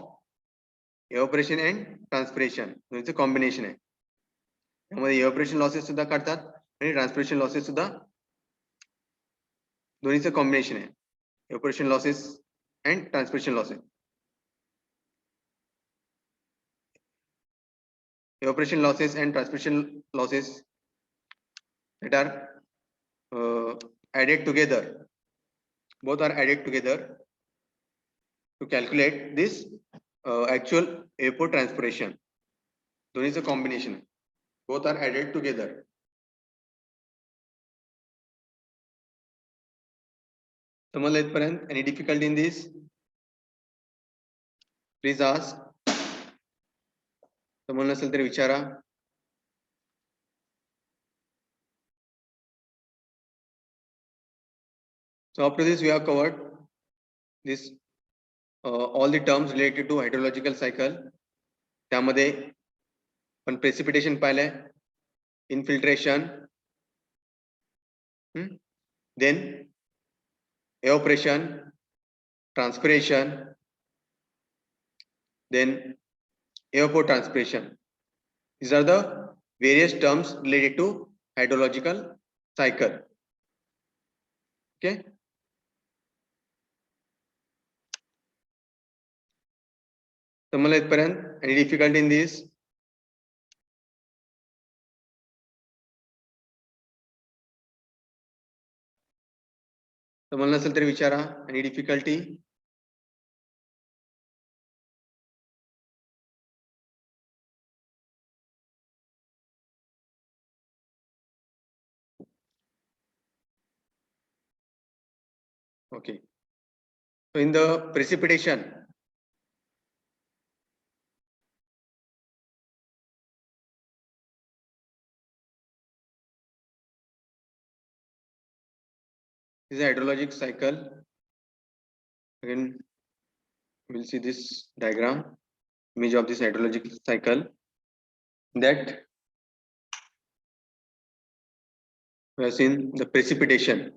evaporation and transpiration. It's a combination आहे. त्यामध्ये evaporation losses सुद्धा काढतात आणि transpiration losses सुद्धा, दोन्हीचं कॉम्बिनेशन आहे. evaporation losses and transpiration losses. Evaporation losses and transpiration losses that are added together, both are added together to calculate this actual evapotranspiration. दोन्हीचं combination आहे. Both are added together. समजलं इथपर्यंत? Any difficulty in this? Please ask. समजलं नसेल तरी विचारा. So after this we have covered this all the terms related to hydrological cycle. त्यामध्ये पण precipitation पाहिले, infiltration, then evaporation, transpiration, then evapotranspiration. These are the various terms related to hydrological cycle. Okay. तुम्हाला इथपर्यंत any difficulty in this? तुम्हाला नसेल तरी विचारा. Any difficulty? Okay. So in the precipitation, this is a hydrologic cycle. Again, we'll see this diagram, image of this hydrologic cycle, that we have seen the precipitation.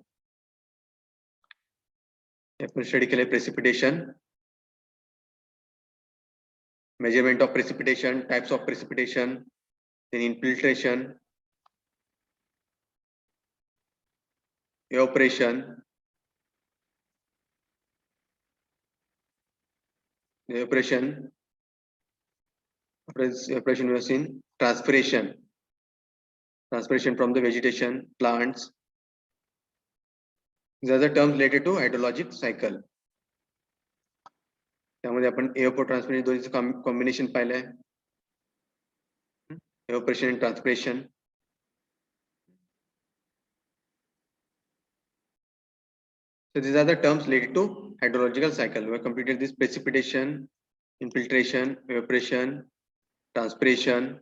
Study के लिए precipitation, measurement of precipitation, types of precipitation, then infiltration, evaporation, evaporation we have seen transpiration from the vegetation, plants. These are the terms related to hydrologic cycle. त्यामध्ये आपण evapotranspiration दोन्हीचं combination पाहिलंय. Evaporation and transpiration. So these are the terms related to hydrological cycle. We have completed this precipitation, infiltration, evaporation, transpiration,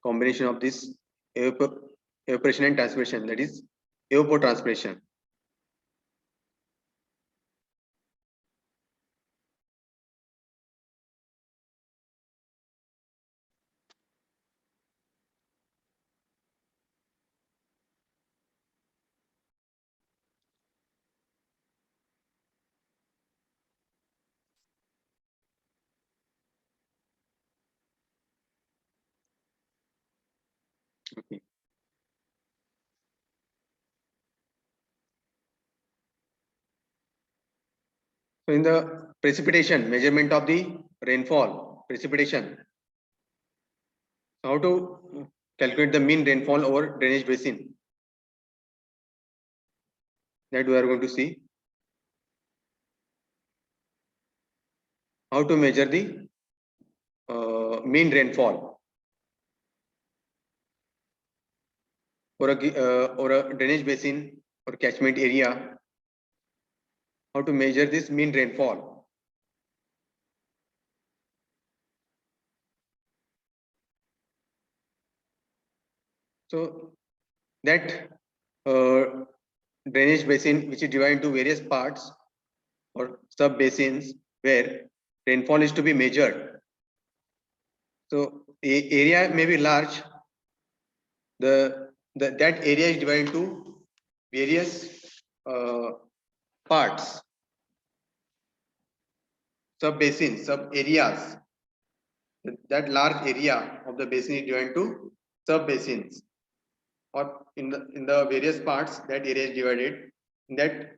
combination of this evaporation and transpiration, that is evapotranspiration. Okay. So in the precipitation, measurement of the rainfall, precipitation. How to calculate the mean rainfall over drainage basin? That we are going to see. How to measure the mean rainfall or a drainage basin or catchment area. How to measure this mean rainfall? So that drainage basin, which is divided into various parts or sub basins where rainfall is to be measured. So area may be large. That area is divided into various parts, sub basins, sub areas. That large area of the basin is divided into sub basins, or in the various parts that area is divided. In that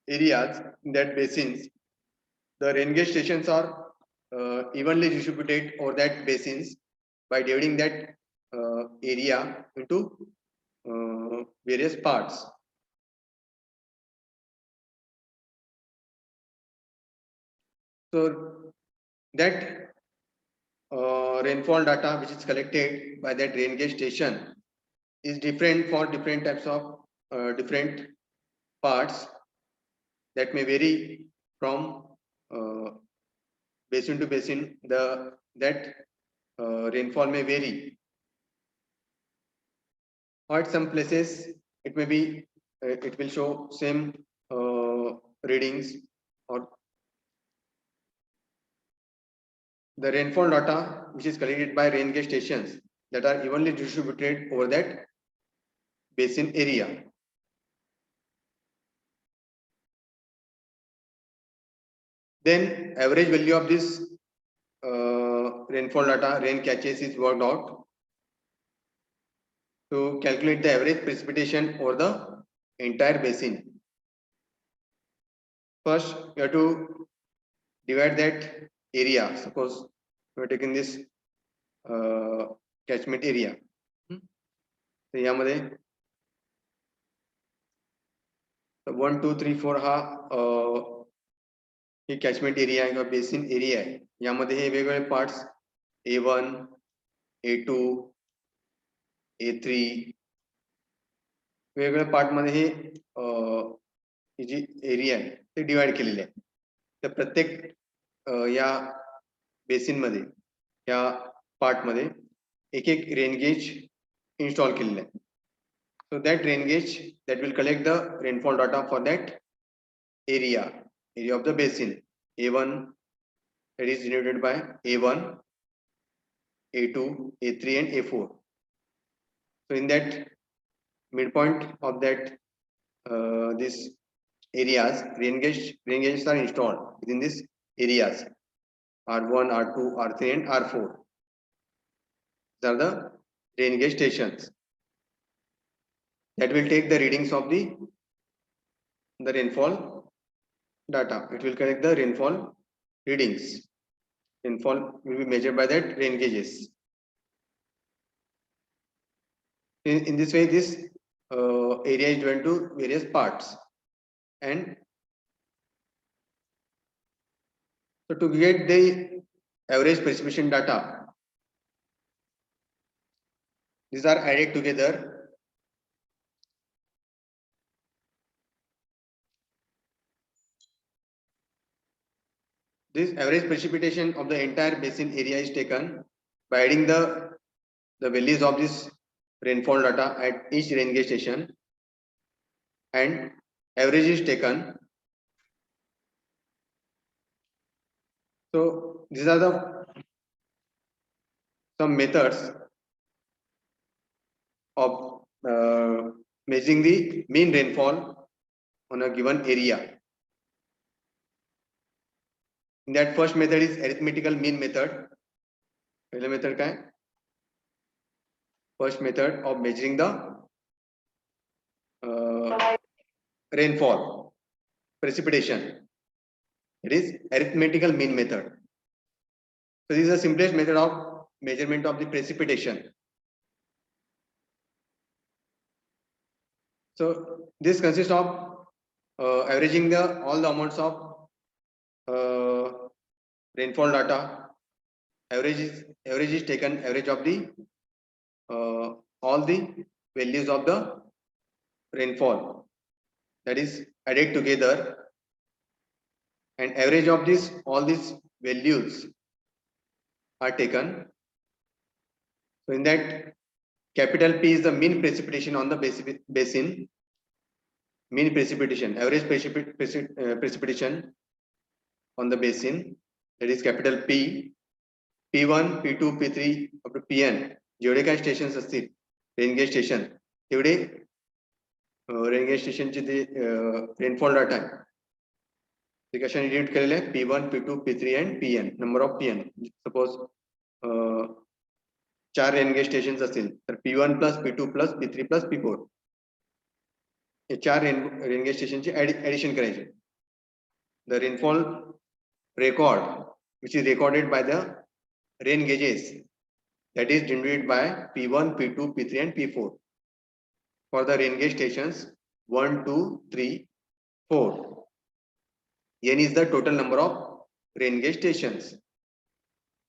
areas, in that basins, the rain gauge stations are evenly distributed over that basins by dividing that area into various parts. So that rainfall data which is collected by that rain gauge station is different for different types of different parts, that may vary from basin to basin. That rainfall may vary. Or at some places it may be it will show same readings, or the rainfall data which is collected by rain gauge stations that are evenly distributed over that basin area. Then average value of this rainfall data, rain catches, is worked out to calculate the average precipitation over the entire basin. First, you have to divide that area. Suppose we are taking this catchment area. तर यामध्ये 1 2 3 4 हा ही catchment area आहे किंवा basin area आहे. यामध्ये हे वेगवेगळे parts A1, A2, A3 वेगवेगळ्या part मध्ये ही जी एरिया आहे ते डिवाइड केलेले आहे. तर प्रत्येक या बेसिन मध्ये या पार्ट मध्ये एक एक रेन गेज इंस्टॉल केलेलं आहे. So that rain gauge that will collect the rainfall data for that area of the basin. A1 that is denoted by A1, A2, A3 and A4. So in that midpoint of that this areas, rain gauges are installed within these areas R1, R2, R3 and R4. These are the rain gauge stations that will take the readings of the rainfall data. It will collect the rainfall readings. Rainfall will be measured by that rain gauges. In this way, this area is divided into various parts. And so to get the average precipitation data, these are added together. This average precipitation of the entire basin area is taken by adding the values of this rainfall data at each rain gauge station, and average is taken. So these are the some methods of measuring the mean rainfall on a given area. In that, first method is arithmetical mean method. पहला method क्या है? First method of measuring the rainfall, precipitation. It is arithmetical mean method. So this is the simplest method of measurement of the precipitation. So this consists of averaging all the amounts of rainfall data. Average is taken, average of the all the values of the rainfall, that is added together, and average of this all these values are taken. So in that, capital P is the mean precipitation on the basin. Mean precipitation, average precipitation on the basin, that is capital P. P1, P2, P3 up to Pn जेवढे काय stations असतील rain gauge station तेवढे rain gauge स्टेशनचे ते rainfall data आहे ते कशाने denote केलेले आहे P1, P2, P3 and Pn, number of Pn. Suppose 4 rain gauge stations असतील तर P1 plus P2 plus P3 plus P4 हे 4 रेन गेज स्टेशनचे ऍडिशन करायचे. The rainfall record which is recorded by the rain gauges, that is generated by P1, P2, P3 and P4 for the rain gauge stations 1, 2, 3, 4. N is the total number of rain gauge stations.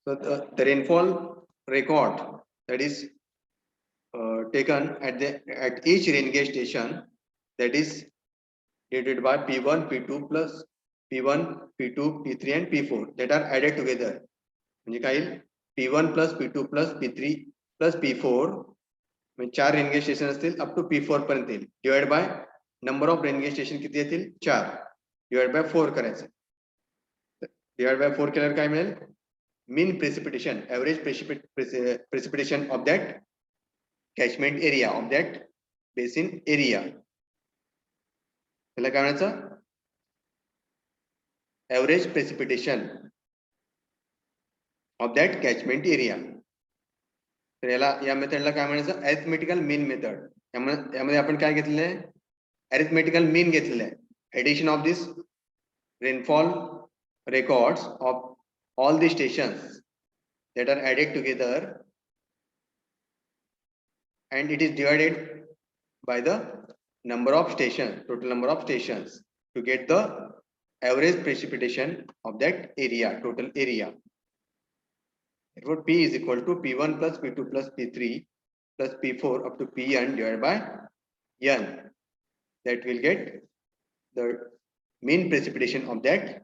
So the rainfall record that is taken at each rain gauge station, that is dated by P1, P2 plus P1, P2, P3 and P4, that are added together. म्हणजे काय येईल P1 plus P2 plus P3 plus P4 म्हणजे 4 rain gauge station असतील up to P4 पर्यंत येईल. Divide by number of rain gauge station किती येतील 4 divide by 4 करायचं. डिवाइड बाय 4 केल्यावर काय मिळेल mean precipitation, average precipitation of that catchment area, of that basin area. त्याला काय म्हणायचं? Average precipitation of that catchment area. तर या मेथडला काय म्हणायचं? Arithmetical mean method. यामध्ये आपण काय घेतलेलं आहे? अरिथमेटिकल मीन घेतलेलं आहे. Addition of this rainfall records of all the stations that are added together, and it is divided by the number of stations, total number of stations, to get the average precipitation of that area, total area. Therefore, P is equal to P1 plus P2 plus P3 plus P4 up to Pn divided by N. That will get the mean precipitation of that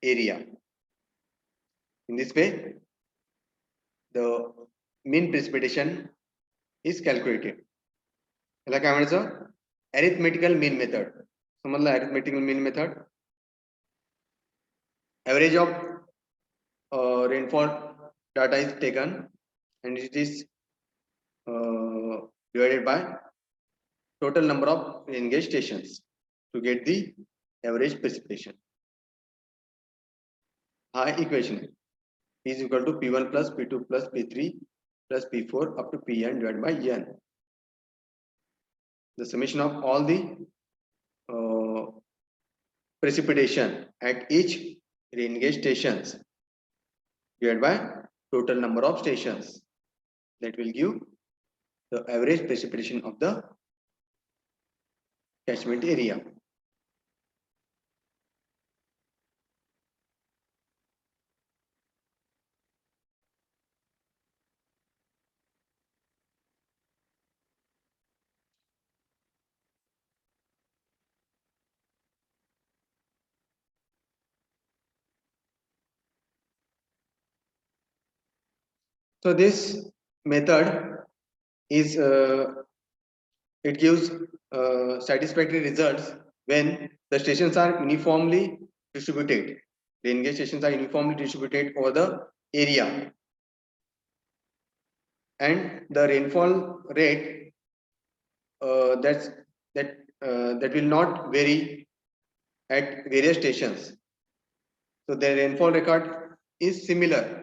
area. In this way, the mean precipitation is calculated. याला काय म्हणायचं? Arithmetical mean method. समजलं arithmetical mean method? Average of rainfall data is taken and it is divided by total number of rain gauge stations to get the average precipitation. High equation is equal to P1 plus P2 plus P3 plus P4 up to Pn divided by N. The summation of all the precipitation at each rain gauge stations divided by total number of stations, that will give the average precipitation of the catchment area. So this method is it gives satisfactory results when the stations are uniformly distributed. Rain gauge stations are uniformly distributed over the area, and the rainfall rate that will not vary at various stations. So the rainfall record is similar.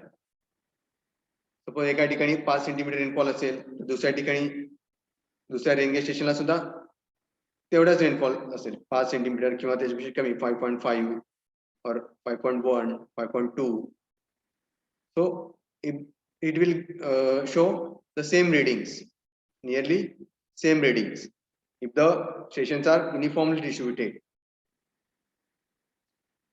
Suppose एका ठिकाणी 5 centimetre rainfall असेल, दुसऱ्या ठिकाणी दुसऱ्या rain gauge स्टेशनला सुद्धा तेवढाच rainfall असेल, 5 सेंटीमीटर किंवा त्याच्यापेक्षा कमी, 5.5 or 5.1, 5.2. So it will show the same readings, nearly same readings, if the stations are uniformly distributed.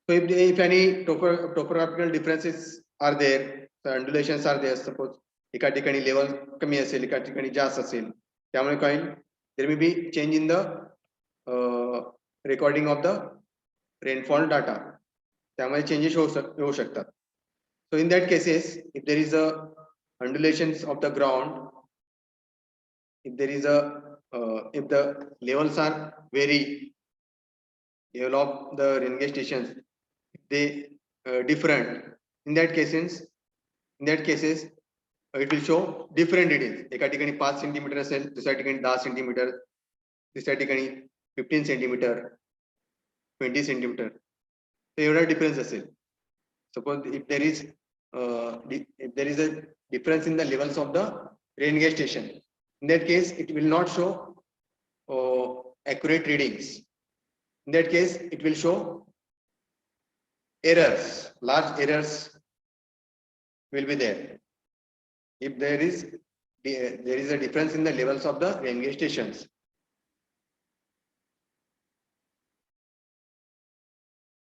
So if any topographical differences are there, the undulations are there, suppose एका ठिकाणी level कमी असेल, एका ठिकाणी जास्त असेल, त्यामुळे काय होईल? There may be change in the recording of the rainfall data. त्यामुळे changes होऊ शकतात. So in that cases, if there is a undulations of the ground, if there is a if the levels are vary, level of the rain gauge stations, they different, in that cases it will show different readings. एका ठिकाणी 5 centimetre असेल, दुसऱ्या ठिकाणी 10 centimetre, तिसऱ्या ठिकाणी 15 centimetre, 20 centimetre, तर एवढा difference असेल. Suppose if there is a difference in the levels of the rain gauge station, in that case it will not show accurate readings. In that case it will show errors, large errors will be there if there is a difference in the levels of the rain gauge stations.